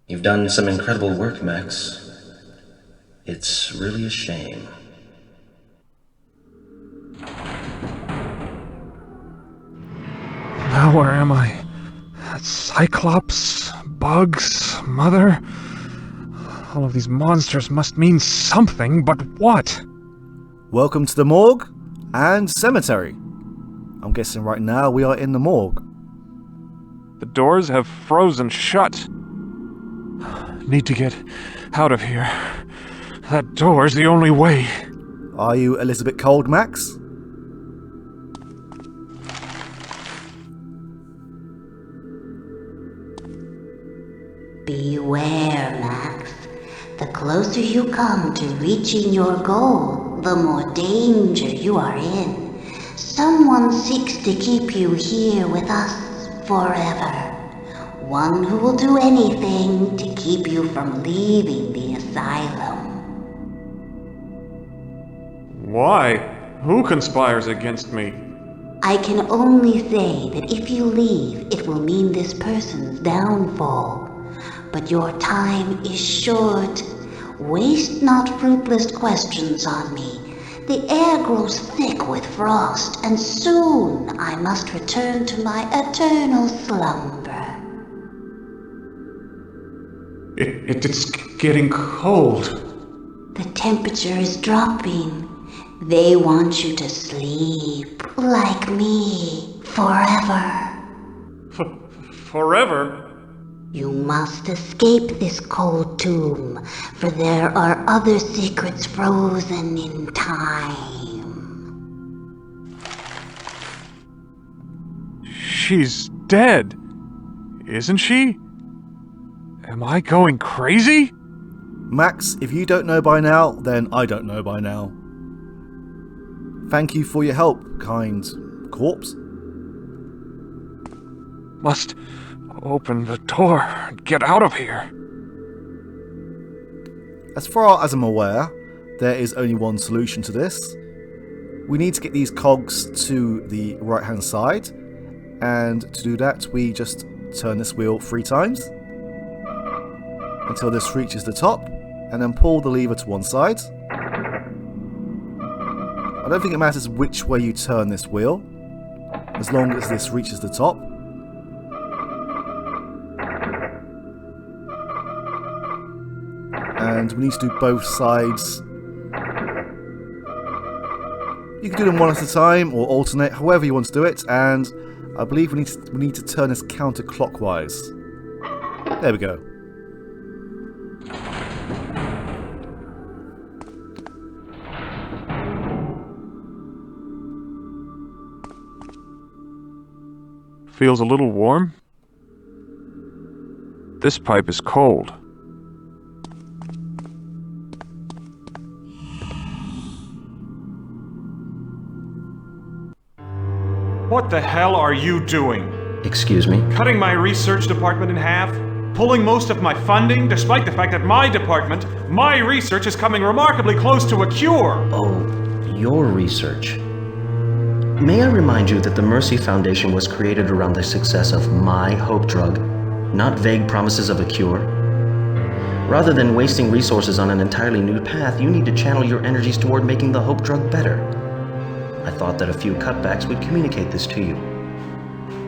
You've done some incredible work, Max. It's really a shame. Now where am I? Cyclops? Bugs? Mother? All of these monsters must mean something, but what? Welcome to the Morgue and Cemetery. I'm guessing right now we are in the Morgue. The doors have frozen shut. Need to get out of here. That door's the only way. Are you a little bit cold, Max? Beware, Max. The closer you come to reaching your goal, the more danger you are in. Someone seeks to keep you here with us forever. One who will do anything to keep you from leaving the asylum. Why? Who conspires against me? I can only say that if you leave, it will mean this person's downfall. But your time is short. Waste not fruitless questions on me. The air grows thick with frost, and soon I must return to my eternal slumber. It's getting cold. The temperature is dropping. They want you to sleep, like me, forever. Forever? You must escape this cold tomb, for there are other secrets frozen in time. She's dead, isn't she? Am I going crazy? Max, if you don't know by now, then I don't know by now. Thank you for your help, kind corpse. Must open the door and get out of here. As far as I'm aware, there is only one solution to this. We need to get these cogs to the right hand side, and to do that we just turn this wheel 3 times until this reaches the top, and then pull the lever to one side. I don't think it matters which way you turn this wheel, as long as this reaches the top. And we need to do both sides. You can do them one at a time or alternate, however you want to do it, and I believe we need to turn this counterclockwise. There we go. Feels a little warm. This pipe is cold. What the hell are you doing? Excuse me? Cutting my research department in half? Pulling most of my funding, despite the fact that my department, my research is coming remarkably close to a cure? Oh, your research. May I remind you that the Mercy Foundation was created around the success of my hope drug, not vague promises of a cure. Rather than wasting resources on an entirely new path, you need to channel your energies toward making the hope drug better. I thought that a few cutbacks would communicate this to you.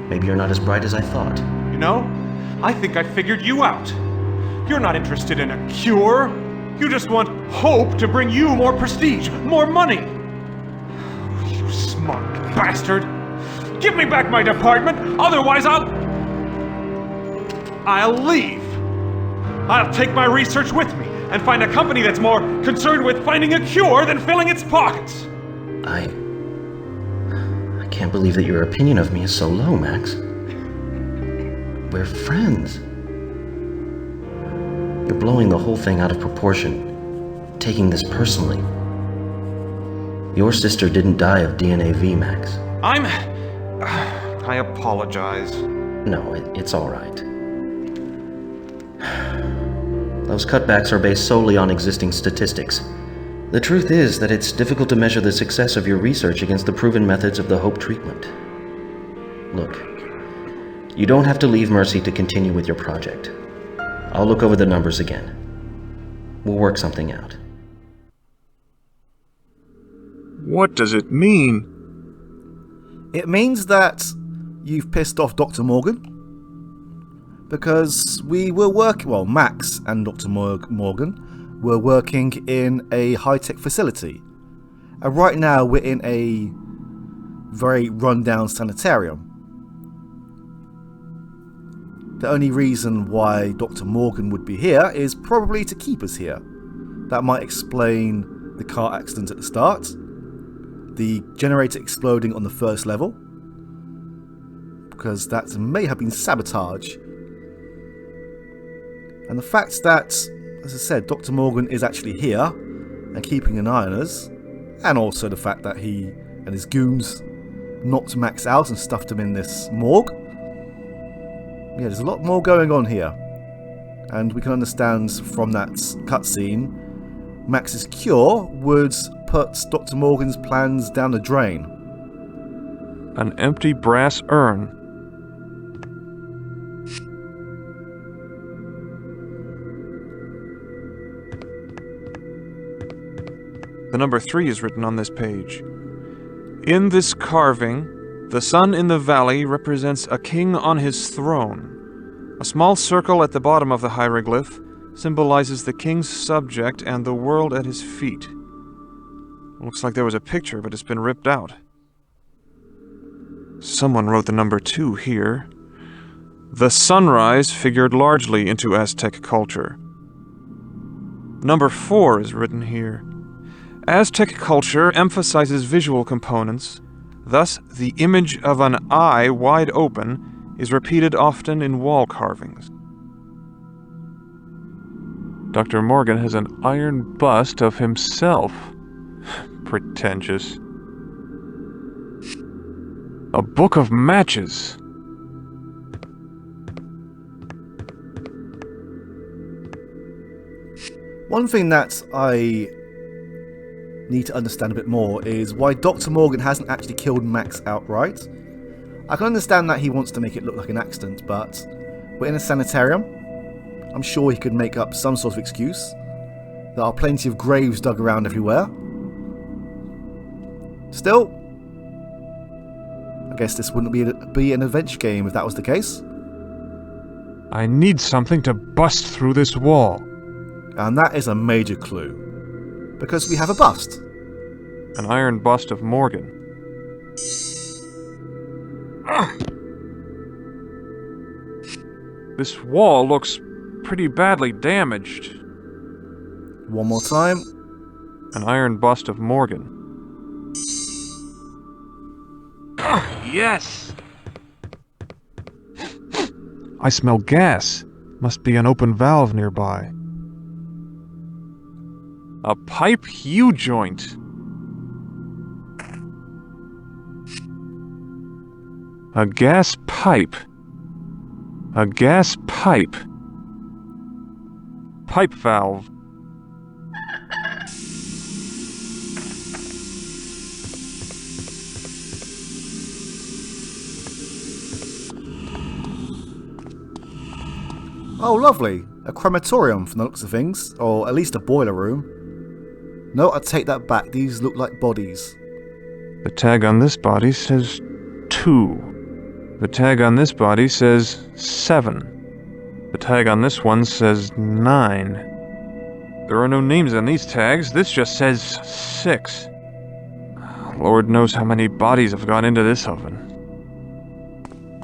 Maybe you're not as bright as I thought. You know, I think I figured you out. You're not interested in a cure. You just want hope to bring you more prestige, more money. You smart bastard. Give me back my department, otherwise I'll leave. I'll take my research with me and find a company that's more concerned with finding a cure than filling its pockets. I can't believe that your opinion of me is so low, Max. We're friends. You're blowing the whole thing out of proportion, taking this personally. Your sister didn't die of DNAV, Max. I apologize. No, it's all right. Those cutbacks are based solely on existing statistics. The truth is that it's difficult to measure the success of your research against the proven methods of the Hope treatment. Look, you don't have to leave Mercy to continue with your project. I'll look over the numbers again. We'll work something out. What does it mean? It means that you've pissed off Dr. Morgan. Because we were working, well, Max and Dr. Morgan were working in a high-tech facility. And right now we're in a very run-down sanitarium. The only reason why Dr. Morgan would be here is probably to keep us here. That might explain the car accident at the start, the generator exploding on the first level, because that may have been sabotage. And the fact that, as I said, Dr. Morgan is actually here and keeping an eye on us, and also the fact that he and his goons knocked Max out and stuffed him in this morgue. Yeah, there's a lot more going on here. And we can understand from that cutscene, Max's cure would put Dr. Morgan's plans down the drain. An empty brass urn. The number 3 is written on this page. In this carving, the sun in the valley represents a king on his throne. A small circle at the bottom of the hieroglyph symbolizes the king's subject and the world at his feet. Looks like there was a picture, but it's been ripped out. Someone wrote the number 2 here. The sunrise figured largely into Aztec culture. Number 4 is written here. Aztec culture emphasizes visual components. Thus, the image of an eye wide open is repeated often in wall carvings. Dr. Morgan has an iron bust of himself. Pretentious. A book of matches. One thing that I need to understand a bit more is why Dr. Morgan hasn't actually killed Max outright. I can understand that he wants to make it look like an accident, but we're in a sanitarium. I'm sure he could make up some sort of excuse. There are plenty of graves dug around everywhere. Still, I guess this wouldn't be an adventure game if that was the case. I need something to bust through this wall. And that is a major clue. Because we have a bust. An iron bust of Morgan. This wall looks pretty badly damaged. One more time. An iron bust of Morgan. Yes! I smell gas. Must be an open valve nearby. A pipe U-joint. A gas pipe. A gas pipe. Pipe valve. Oh, lovely. A crematorium from the looks of things. Or at least a boiler room. No, I take that back. These look like bodies. The tag on this body says 2. The tag on this body says 7. The tag on this one says 9. There are no names on these tags. This just says 6. Lord knows how many bodies have gone into this oven.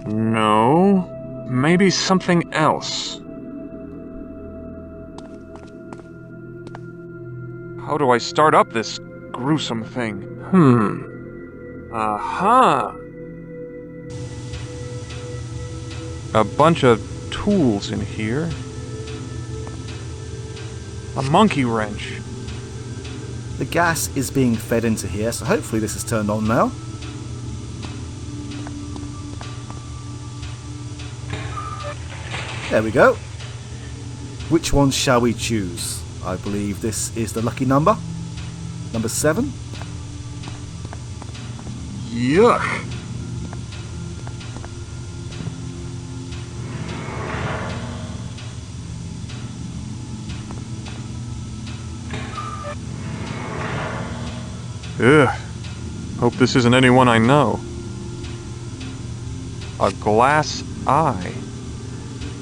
No. Maybe something else. How do I start up this gruesome thing? Aha! A bunch of tools in here. A monkey wrench. The gas is being fed into here, so hopefully this is turned on now. There we go. Which one shall we choose? I believe this is the lucky number. Number 7. Yuck! Ugh. Hope this isn't anyone I know. A glass eye.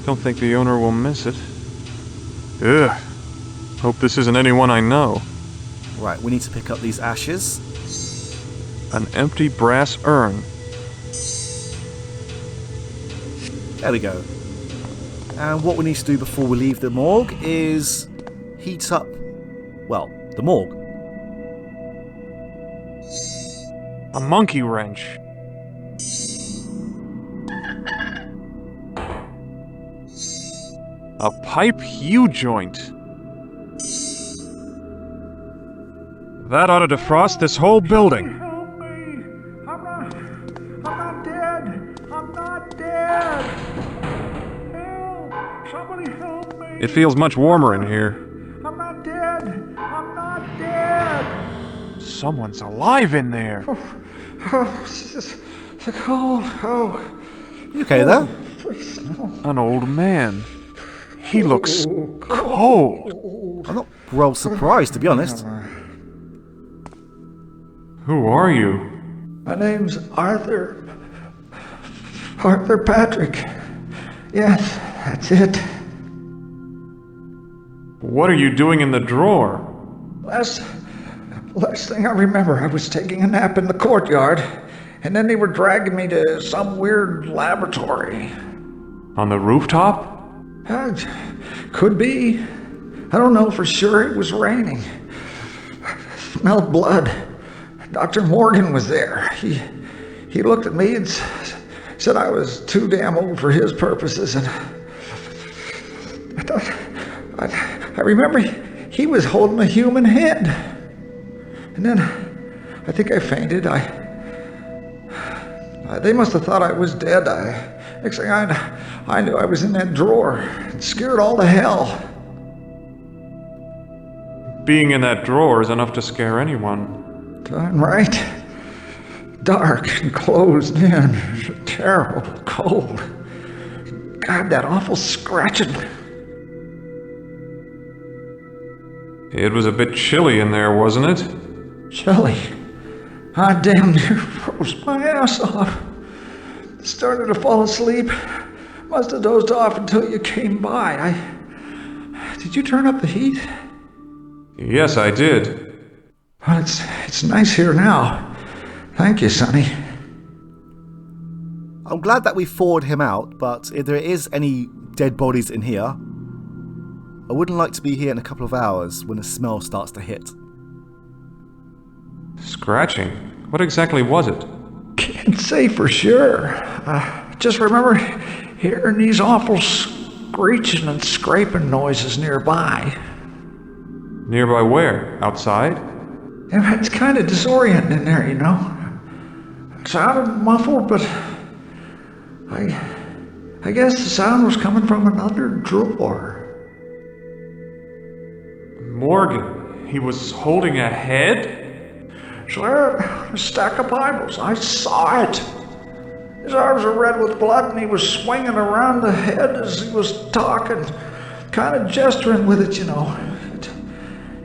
Don't think the owner will miss it. Ugh. Hope this isn't anyone I know. Right, we need to pick up these ashes. An empty brass urn. There we go. And what we need to do before we leave the morgue is heat up, well, the morgue. A monkey wrench. A pipe U-joint. That ought to defrost this whole building. Help me! I'm not dead! I'm not dead! Help! Somebody help me! It feels much warmer in here. I'm not dead! I'm not dead! Someone's alive in there. Oh, this is the cold. Oh, You okay there? please, no. An old man. He looks cold. I'm not well surprised, to be honest. Who are you? My name's Arthur. Arthur Patrick. Yes, that's it. What are you doing in the drawer? Last thing I remember, I was taking a nap in the courtyard, and then they were dragging me to some weird laboratory. On the rooftop? Could be. I don't know for sure. It was raining. I smelled blood. Dr. Morgan was there. He looked at me and said I was too damn old for his purposes, and I remember he was holding a human head. And then I think I fainted. They must have thought I was dead. Next thing I knew, I was in that drawer. It scared all to hell. Being in that drawer is enough to scare anyone. Darn right. Dark and closed in. Terrible cold. God, that awful scratching. It was a bit chilly in there, wasn't it? Chilly. I damn near froze my ass off. Started to fall asleep. Must have dozed off until you came by. Did you turn up the heat? Yes, I did. Well, it's nice here now. Thank you, Sonny. I'm glad that we thawed him out, but if there is any dead bodies in here, I wouldn't like to be here in a couple of hours when the smell starts to hit. Scratching? What exactly was it? Can't say for sure. Just remember hearing these awful screeching and scraping noises nearby. Nearby where? Outside? Yeah, it's kind of disorienting in there, you know. It sounded muffled, but I guess the sound was coming from another drawer. Morgan. He was holding a head? Sure, a stack of Bibles. I saw it. His arms were red with blood, and he was swinging around the head as he was talking, kind of gesturing with it, you know.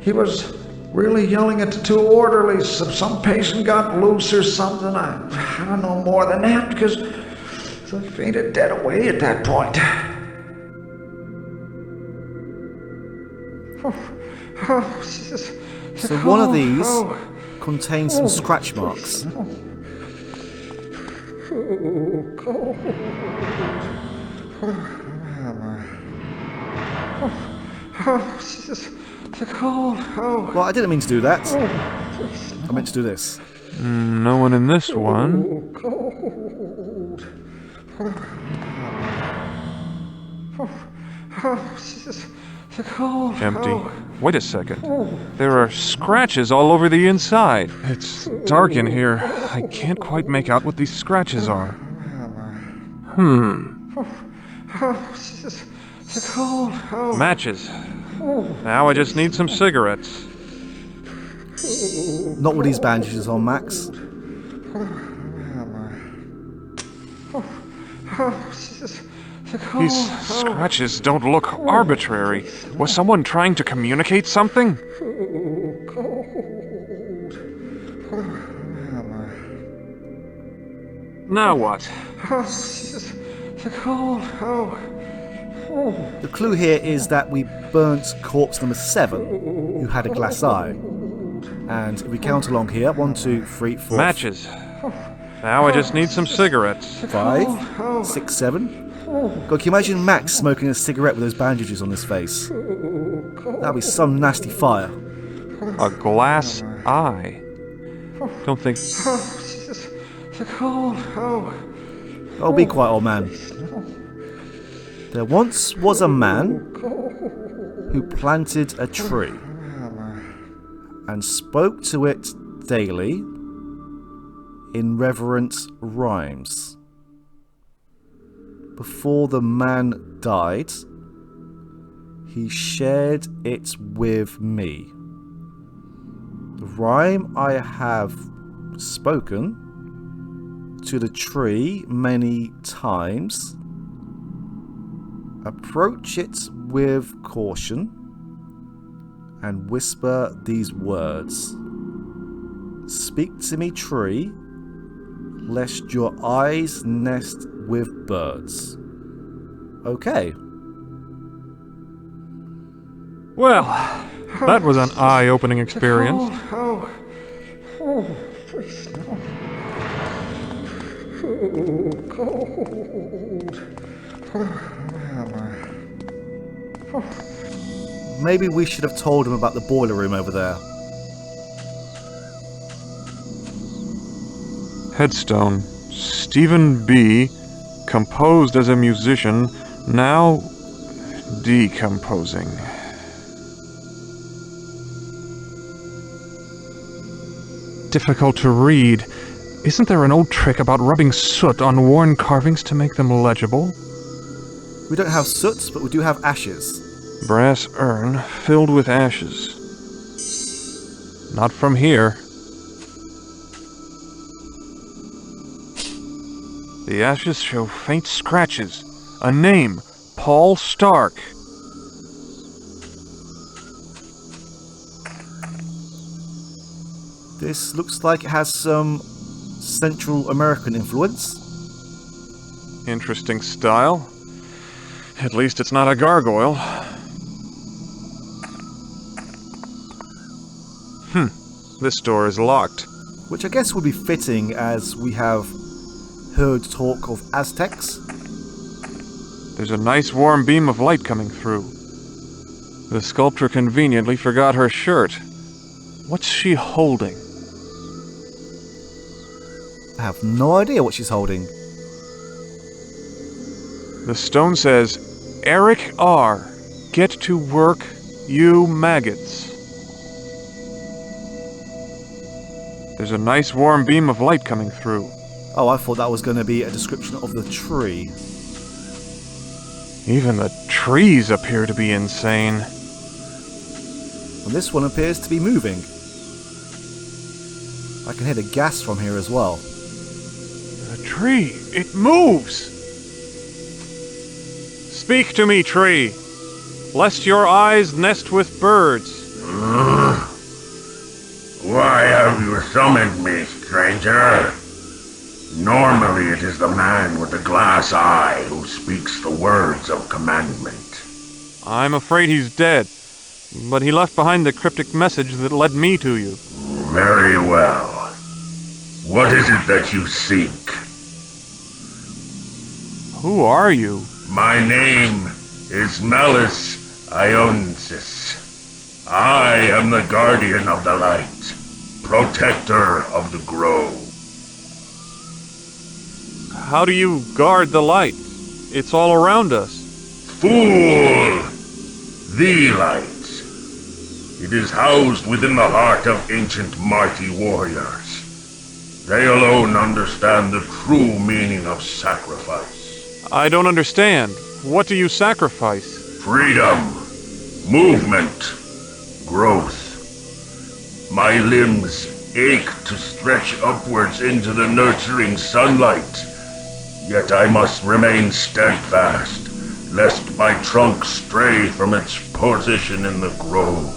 He was really yelling at the two orderlies if some patient got loose or something. I don't know more than that because I fainted dead away at that point. So one of these contains some scratch marks. Well, I didn't mean to do that. I meant to do this. No one in this one. Empty. Wait a second. There are scratches all over the inside. It's dark in here. I can't quite make out what these scratches are. Matches. Now I just need some cigarettes. Not with these bandages on, Max. These scratches don't look arbitrary. Was someone trying to communicate something? Now what? The cold. The clue here is that we burnt corpse number 7, who had a glass eye. And if we count along here, 1, 2, 3, 4... Matches. Now I just need some cigarettes. 5, 6, 7. God, can you imagine Max smoking a cigarette with those bandages on his face? That'd be some nasty fire. A glass eye. Don't think... The cold. Oh, be quiet, old man. There once was a man who planted a tree and spoke to it daily in reverent rhymes. Before the man died, he shared it with me. The rhyme I have spoken to the tree many times. Approach it with caution and whisper these words. Speak to me, tree, lest your eyes nest with birds. Okay. Well, that was an eye-opening experience. Maybe we should have told him about the boiler room over there. Headstone. Stephen B. Composed as a musician, now decomposing. Difficult to read. Isn't there an old trick about rubbing soot on worn carvings to make them legible? We don't have soot, but we do have ashes. Brass urn filled with ashes. Not from here. The ashes show faint scratches. A name, Paul Stark. This looks like it has some Central American influence. Interesting style. At least it's not a gargoyle. This door is locked. Which I guess would be fitting as we have heard talk of Aztecs. There's a nice warm beam of light coming through. The sculptor conveniently forgot her shirt. What's she holding? I have no idea what she's holding. The stone says, Eric R. Get to work, you maggots. There's a nice warm beam of light coming through. Oh, I thought that was going to be a description of the tree. Even the trees appear to be insane. And this one appears to be moving. I can hear the gas from here as well. The tree, it moves! Speak to me, tree, lest your eyes nest with birds. Why have you summoned me, stranger? Normally it is the man with the glass eye who speaks the words of commandment. I'm afraid he's dead, but he left behind the cryptic message that led me to you. Very well. What is it that you seek? Who are you? My name is Malus Ionsis. I am the guardian of the light, protector of the grove. How do you guard the light? It's all around us. Fool! The light. It is housed within the heart of ancient mighty warriors. They alone understand the true meaning of sacrifice. I don't understand. What do you sacrifice? Freedom, movement, growth. My limbs ache to stretch upwards into the nurturing sunlight. Yet I must remain steadfast, lest my trunk stray from its position in the grove.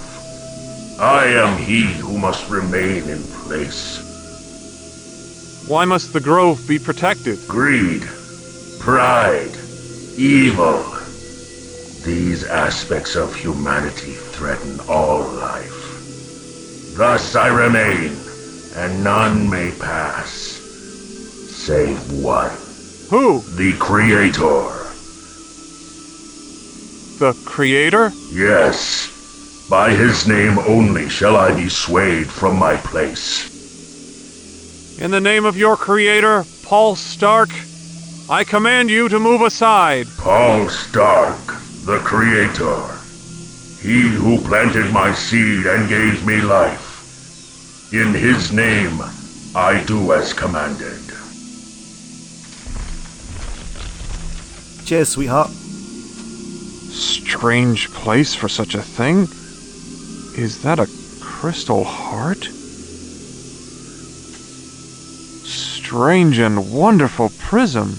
I am he who must remain in place. Why must the grove be protected? Greed, pride, evil. These aspects of humanity threaten all life. Thus I remain, and none may pass, save one. Who? The Creator. The Creator? Yes. By his name only shall I be swayed from my place. In the name of your Creator, Paul Stark, I command you to move aside. Paul Stark, the Creator. He who planted my seed and gave me life. In his name, I do as commanded. Cheers, sweetheart. Strange place for such a thing. Is that a crystal heart? Strange and wonderful prism.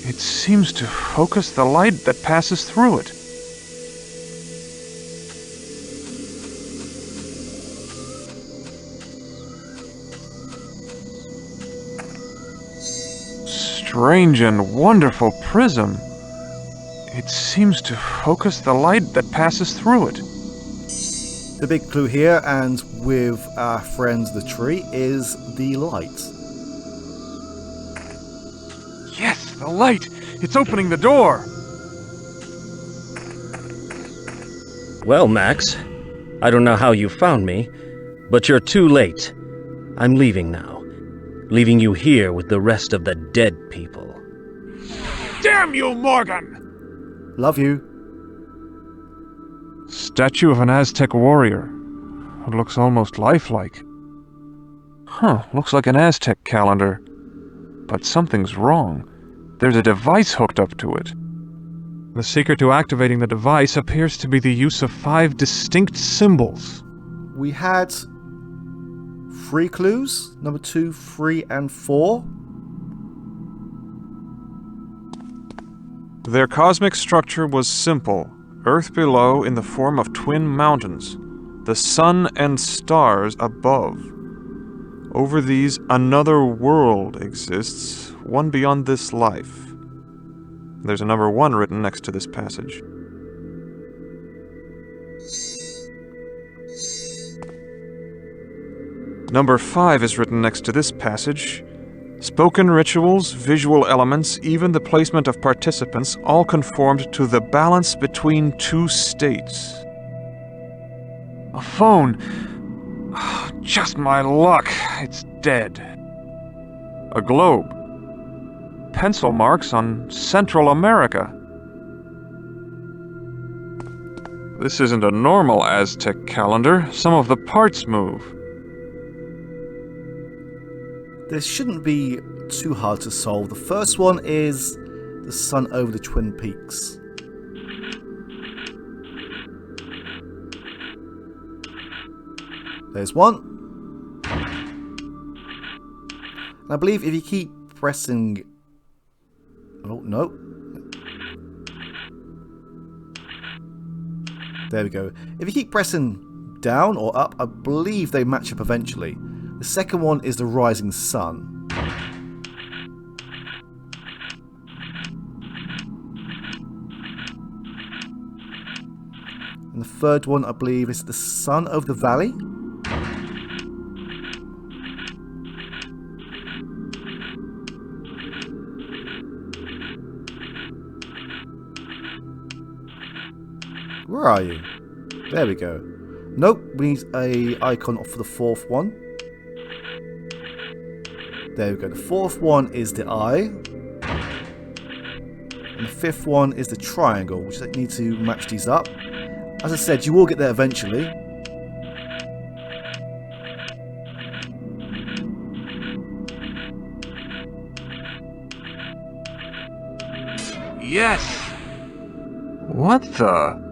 It seems to focus the light that passes through it. Strange and wonderful prism. It seems to focus the light that passes through it. The big clue here, and with our friends the tree, is the light. Yes, the light! It's opening the door! Well, Max, I don't know how you found me, but you're too late. I'm leaving now. Leaving you here with the rest of the dead people. Damn you, Morgan! Love you. Statue of an Aztec warrior. It looks almost lifelike. Looks like an Aztec calendar. But something's wrong. There's a device hooked up to it. The secret to activating the device appears to be the use of 5 distinct symbols. We had 3 clues. Number 2, 3, and 4. Their cosmic structure was simple. Earth below in the form of twin mountains. The sun and stars above. Over these, another world exists, one beyond this life. There's a number 1 written next to this passage. Number 5 is written next to this passage. Spoken rituals, visual elements, even the placement of participants all conformed to the balance between 2 states. A phone. Just my luck. It's dead. A globe. Pencil marks on Central America. This isn't a normal Aztec calendar. Some of the parts move. This shouldn't be too hard to solve. The first one is the sun over the Twin Peaks. There's one. And I believe if you keep pressing... Oh, no. There we go. If you keep pressing down or up, I believe they match up eventually. The second one is the rising sun. And the third one, I believe, is the sun over the valley. Where are you? There we go. Nope, we need a icon for the fourth one. There we go. The fourth one is the eye. And the fifth one is the triangle, which I need to match these up. As I said, you will get there eventually. Yes! What the?